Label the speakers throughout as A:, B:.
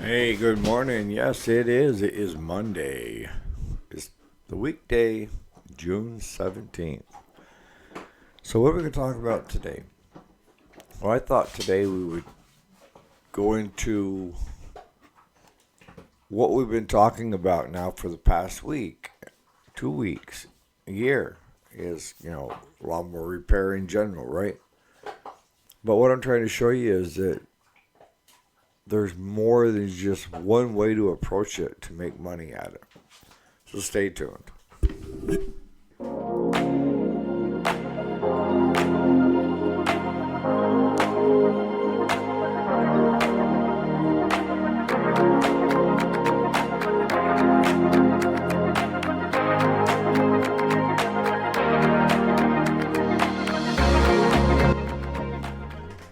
A: Hey, good morning. Yes, it is. It is Monday. It's the weekday, June 17th. So, what are we going to talk about today? Well, I thought today we would go into what we've been talking about now for the past week, 2 weeks, a year is, lawnmower repair in general, right? But what I'm trying to show you is that there's more than just one way to approach it to make money at it. So, stay tuned.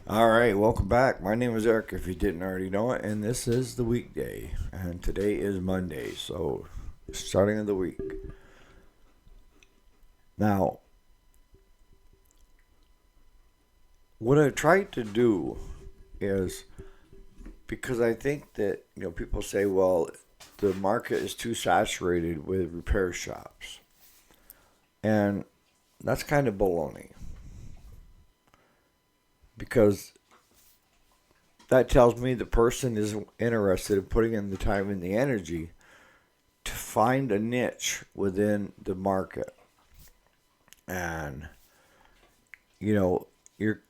A: All right, welcome back. My name is Eric, if you didn't already know it, and this is the weekday. And today is Monday, so starting of the week. Now, what I tried to do is because I think that, people say, well, the market is too saturated with repair shops. And that's kind of baloney because that tells me the person isn't interested in putting in the time and the energy to find a niche within the market. And, your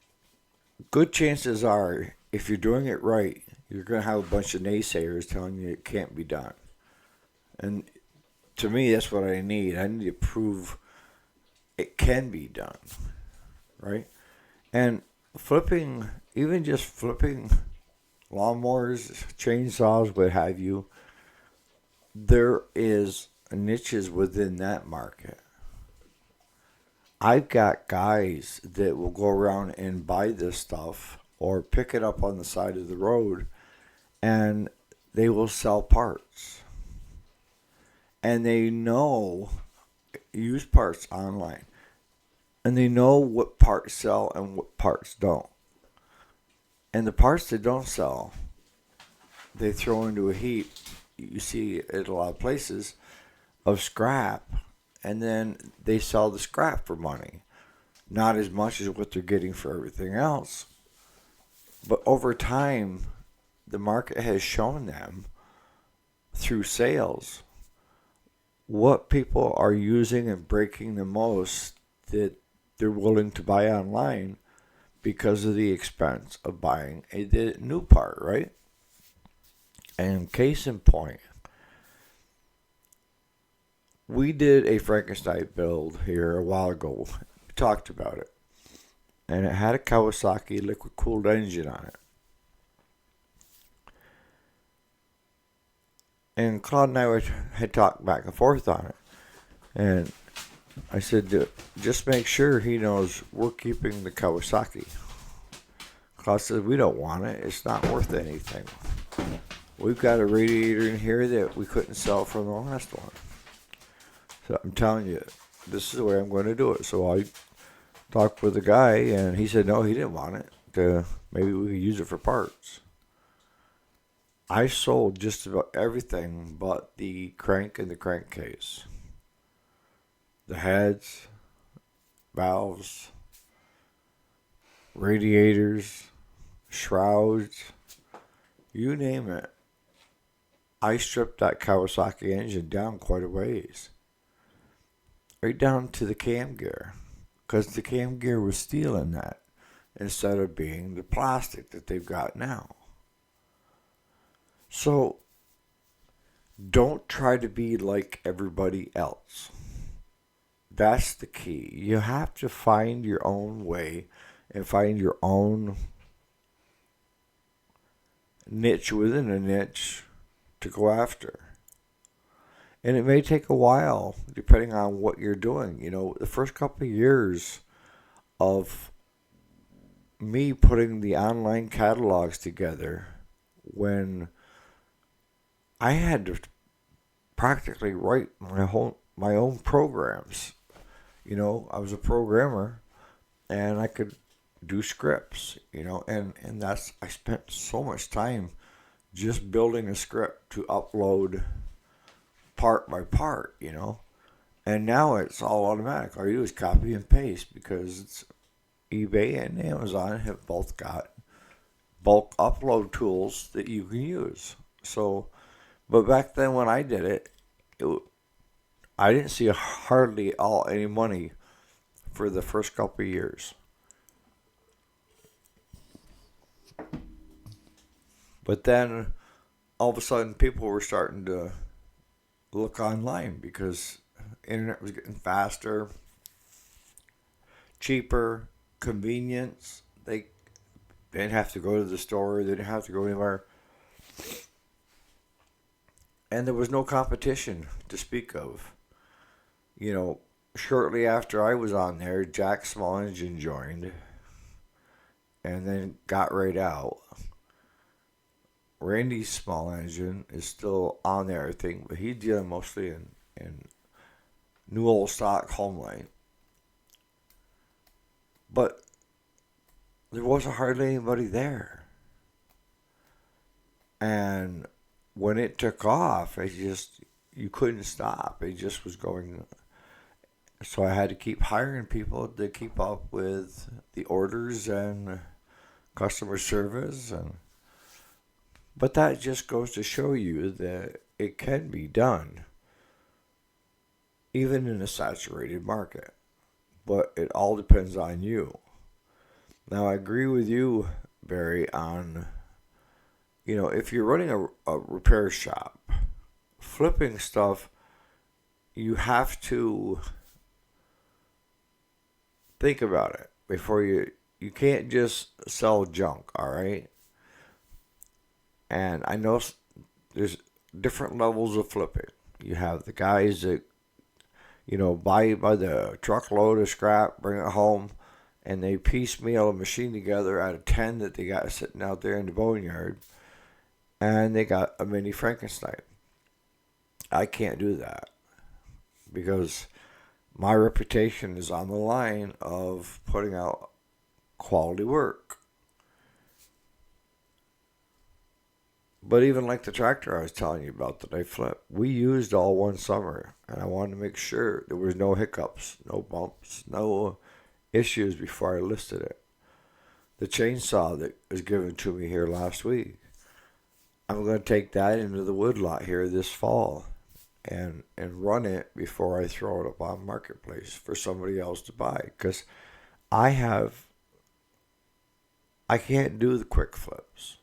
A: good chances are, if you're doing it right, you're going to have a bunch of naysayers telling you it can't be done. And to me, that's what I need. I need to prove it can be done, right? And flipping, even just flipping lawnmowers, chainsaws, what have you, there is niches within that market. I've got guys that will go around and buy this stuff or pick it up on the side of the road and they will sell parts. And they know use parts online. And they know what parts sell and what parts don't. And the parts that don't sell, they throw into a heap. You see at a lot of places of scrap, and then they sell the scrap for money. Not as much as what they're getting for everything else. But over time, the market has shown them through sales what people are using and breaking the most that they're willing to buy online because of the expense of buying a new part, right? And case in point, we did a Frankenstein build here a while ago. We talked about it. And it had a Kawasaki liquid cooled engine on it. And Claude and I had talked back and forth on it. And I said, just make sure he knows we're keeping the Kawasaki. Claude said, we don't want it. It's not worth anything. We've got a radiator in here that we couldn't sell from the last one. So I'm telling you, this is the way I'm going to do it. So I talked with the guy, and he said no, he didn't want it. Maybe we could use it for parts. I sold just about everything but the crank and the crankcase. The heads, valves, radiators, shrouds, you name it. I stripped that Kawasaki engine down quite a ways. Right down to the cam gear. Because the cam gear was steel in that instead of being the plastic that they've got now. So don't try to be like everybody else. That's the key. You have to find your own way and find your own niche within a niche to go after. And it may take a while depending on what you're doing. The first couple of years of me putting the online catalogs together, when I had to practically write my own programs. I was a programmer and I could do scripts, and that's I spent so much time just building a script to upload part by part, And now it's all automatic. All you do is copy and paste because it's eBay and Amazon have both got bulk upload tools that you can use. So, but back then when I did it I didn't see hardly any money for the first couple of years. But then all of a sudden people were starting to look online because internet was getting faster, cheaper, convenience. They didn't have to go to the store, they didn't have to go anywhere. And there was no competition to speak of. Shortly after I was on there, Jack Small Engine joined and then got right out. Randy's Small Engine is still on there, I think, but he's dealing mostly in new old stock Homeline. But there wasn't hardly anybody there. And when it took off, you couldn't stop. It just was going. So I had to keep hiring people to keep up with the orders and customer service. But that just goes to show you that it can be done, even in a saturated market. But it all depends on you. Now, I agree with you, Barry, on, if you're running a repair shop, flipping stuff, you have to think about it before you can't just sell junk, all right? And I know there's different levels of flipping. You have the guys that, buy the truckload of scrap, bring it home, and they piecemeal a machine together out of 10 that they got sitting out there in the boneyard, and they got a mini Frankenstein. I can't do that because my reputation is on the line of putting out quality work. But even like the tractor I was telling you about that I flipped, we used all one summer, and I wanted to make sure there was no hiccups, no bumps, no issues before I listed it. The chainsaw that was given to me here last week, I'm going to take that into the woodlot here this fall and run it before I throw it up on Marketplace for somebody else to buy. Because I can't do the quick flips.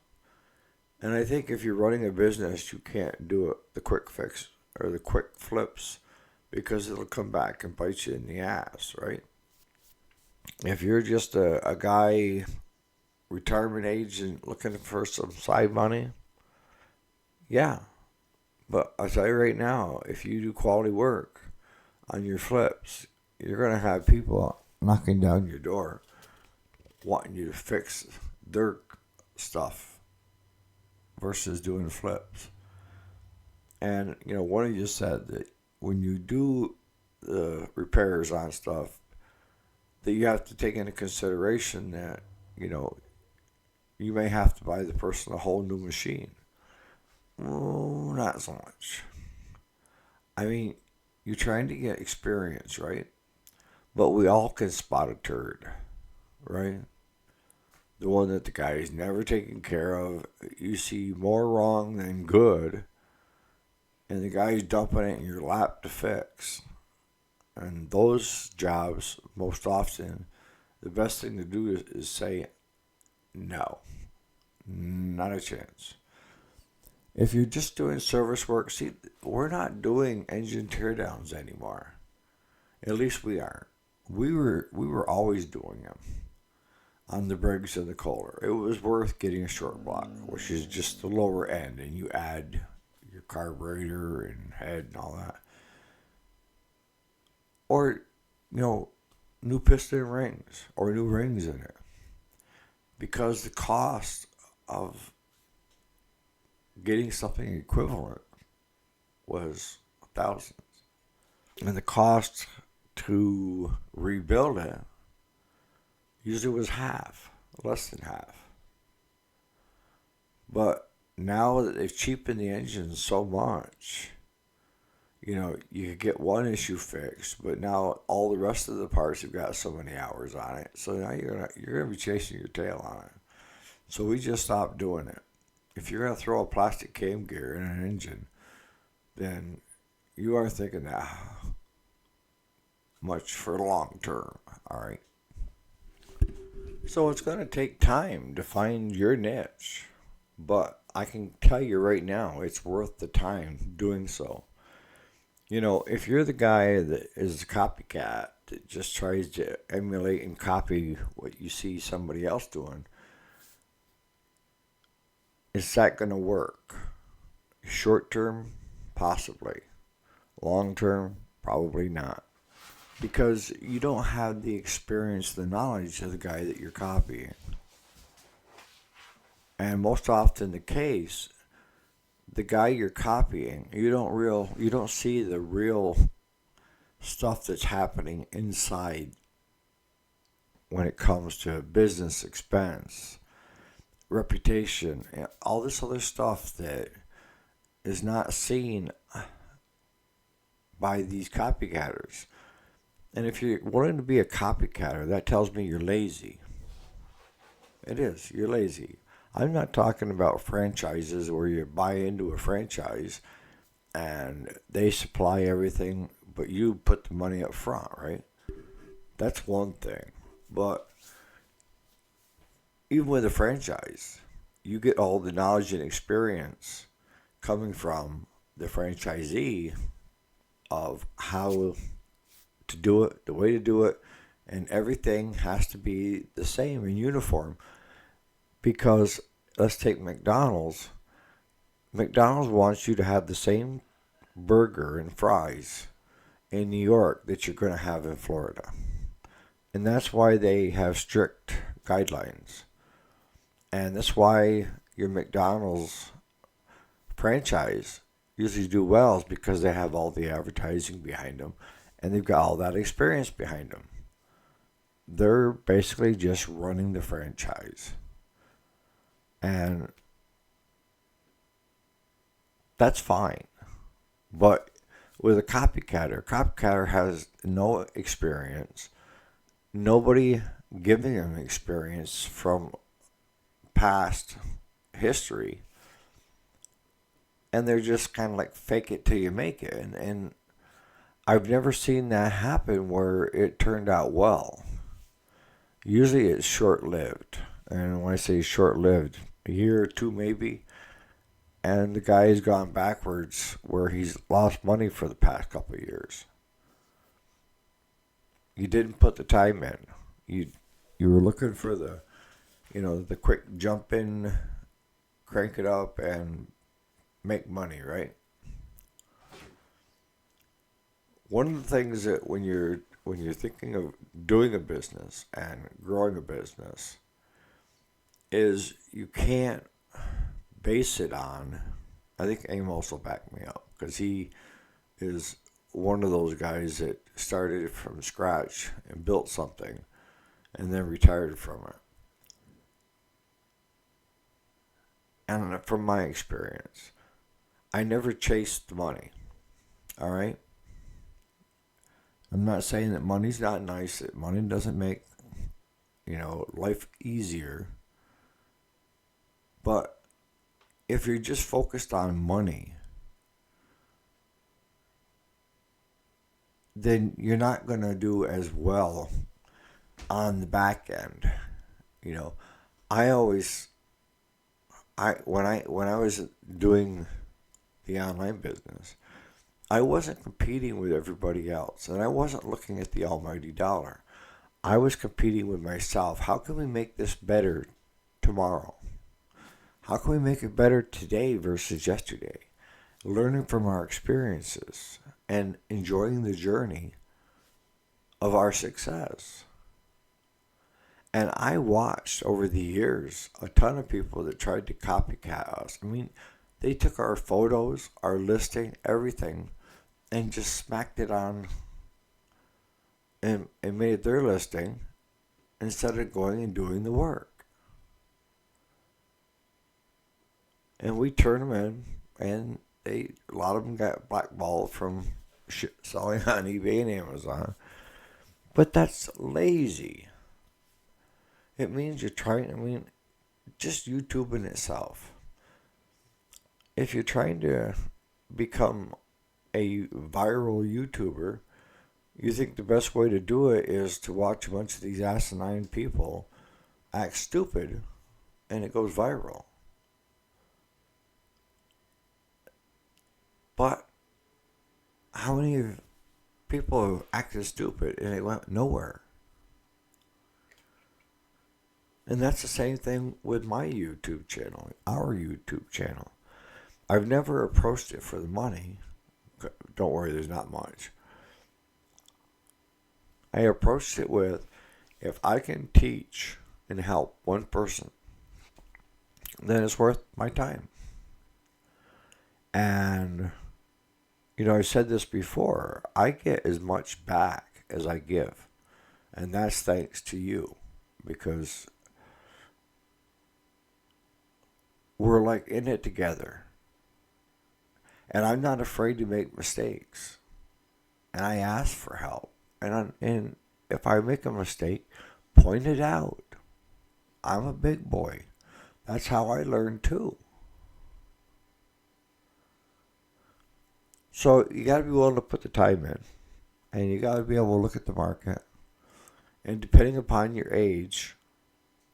A: And I think if you're running a business, you can't do it, the quick fix or the quick flips, because it'll come back and bite you in the ass, right? If you're just a guy, retirement age, and looking for some side money, yeah. But I'll tell you right now, if you do quality work on your flips, you're going to have people knocking down your door wanting you to fix their stuff versus doing flips. And, one of you said that when you do the repairs on stuff, that you have to take into consideration that, you may have to buy the person a whole new machine. Oh, not so much. I mean, you're trying to get experience, right? But we all can spot a turd, right? The one that the guy is never taken care of. You see more wrong than good, and the guy's dumping it in your lap to fix. And those jobs, most often, the best thing to do is say, no, not a chance. If you're just doing service work, see, we're not doing engine teardowns anymore. At least we aren't. We were always doing them on the Briggs and the Kohler. It was worth getting a short block, which is just the lower end, and you add your carburetor and head and all that. Or, new piston rings or new rings in it. Because the cost of getting something equivalent was thousands. And the cost to rebuild it usually was half, less than half. But now that they've cheapened the engines so much, you could get one issue fixed, but now all the rest of the parts have got so many hours on it. So now you're gonna be chasing your tail on it. So we just stopped doing it. If you're gonna throw a plastic cam gear in an engine, then you are thinking that much for the long term. All right. So it's gonna take time to find your niche, but I can tell you right now, it's worth the time doing so. If you're the guy that is a copycat that just tries to emulate and copy what you see somebody else doing, is that going to work? Short term, possibly. Long term, probably not. Because you don't have the experience, the knowledge of the guy that you're copying. And most often the case, the guy you're copying, you don't see the real stuff that's happening inside when it comes to business expense, reputation, and all this other stuff that is not seen by these copycatters. And if you're wanting to be a copycatter, that tells me you're lazy. It is, you're lazy. I'm not talking about franchises where you buy into a franchise and they supply everything, but you put the money up front, right? That's one thing. But even with a franchise, you get all the knowledge and experience coming from the franchisee of how to do it, the way to do it, and everything has to be the same in uniform. Because let's take McDonald's. McDonald's wants you to have the same burger and fries in New York that you're going to have in Florida. And that's why they have strict guidelines. And that's why your McDonald's franchise usually do well, is because they have all the advertising behind them and they've got all that experience behind them. They're basically just running the franchise. And that's fine. But with a copycatter has no experience. Nobody giving them experience from past history. And they're just kind of like fake it till you make it. And I've never seen that happen where it turned out well. Usually it's short-lived. And when I say short-lived, a year or two maybe, and the guy has gone backwards where he's lost money for the past couple of years. You didn't put the time in. You were looking for the quick jump in, crank it up, and make money, right? One of the things that when you're thinking of doing a business and growing a business is you can't base it on. I think Amos will back me up because he is one of those guys that started from scratch and built something and then retired from it. And from my experience, I never chased the money. All right? I'm not saying that money's not nice, that money doesn't make, life easier. But if you're just focused on money, then you're not going to do as well on the back end. I always when I was doing the online business, I wasn't competing with everybody else, and I wasn't looking at the almighty dollar. I was competing with myself. How can we make this better tomorrow? How can we make it better today versus yesterday? Learning from our experiences and enjoying the journey of our success. And I watched over the years a ton of people that tried to copycat us. I mean, they took our photos, our listing, everything, and just smacked it on and made their listing instead of going and doing the work. and we turn them in, and a lot of them got blackballed from selling on eBay and Amazon. But that's lazy. It means you're trying. I mean, just YouTube in itself. If you're trying to become a viral YouTuber, you think the best way to do it is to watch a bunch of these asinine people act stupid, and it goes viral. But how many people have acted stupid and it went nowhere? And that's the same thing with my YouTube channel, our YouTube channel. I've never approached it for the money. Don't worry, there's not much. I approached it with, if I can teach and help one person, then it's worth my time. And, I said this before, I get as much back as I give. And that's thanks to you, because we're like in it together. And I'm not afraid to make mistakes. And I ask for help. And if I make a mistake, point it out. I'm a big boy. That's how I learned too. So you got to be willing to put the time in. And you got to be able to look at the market. And depending upon your age,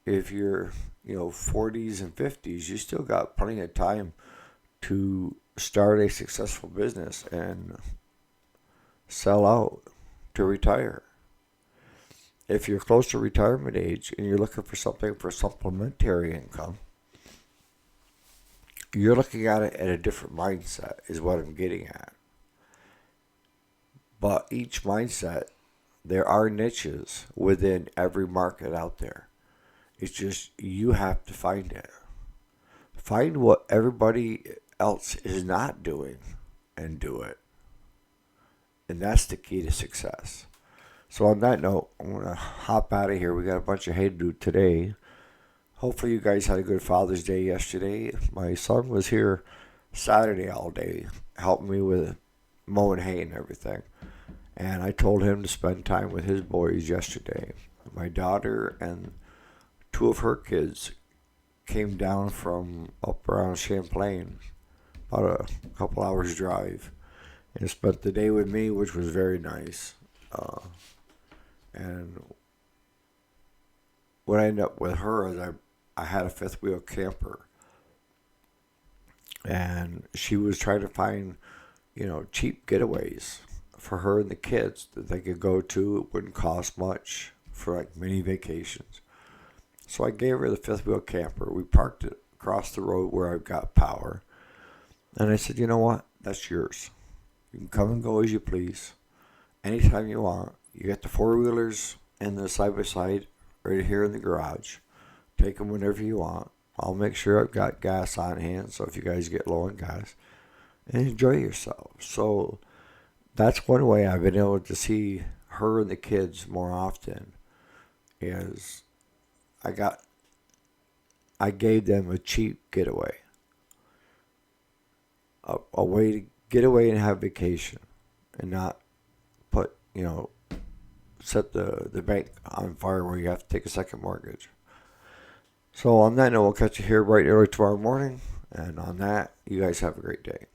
A: if you're, 40s and 50s, you still got plenty of time to start a successful business and sell out to retire. If you're close to retirement age and you're looking for something for supplementary income, you're looking at it at a different mindset, is what I'm getting at. But each mindset, there are niches within every market out there. It's just you have to find it. Find what everybody else is not doing and do it. And that's the key to success. So on that note, I'm going to hop out of here. We got a bunch of hay to do today. Hopefully you guys had a good Father's Day yesterday. My son was here Saturday all day, helping me with mowing hay and everything. And I told him to spend time with his boys yesterday. My daughter and two of her kids came down from up around Champlain, about a couple hours drive, and spent the day with me, which was very nice. And what I ended up with her is I had a fifth wheel camper, and she was trying to find, cheap getaways for her and the kids that they could go to. It wouldn't cost much for like mini vacations. So I gave her the fifth wheel camper. We parked it across the road where I've got power. And I said, you know what? That's yours. You can come and go as you please. Anytime you want. You got the four-wheelers and the side-by-side right here in the garage. Take them whenever you want. I'll make sure I've got gas on hand, so if you guys get low on gas, and enjoy yourself. So that's one way I've been able to see her and the kids more often, is I gave them a cheap getaway. A way to get away and have vacation and not put, set the bank on fire where you have to take a second mortgage. So on that note, we'll catch you here bright and early tomorrow morning. And on that, you guys have a great day.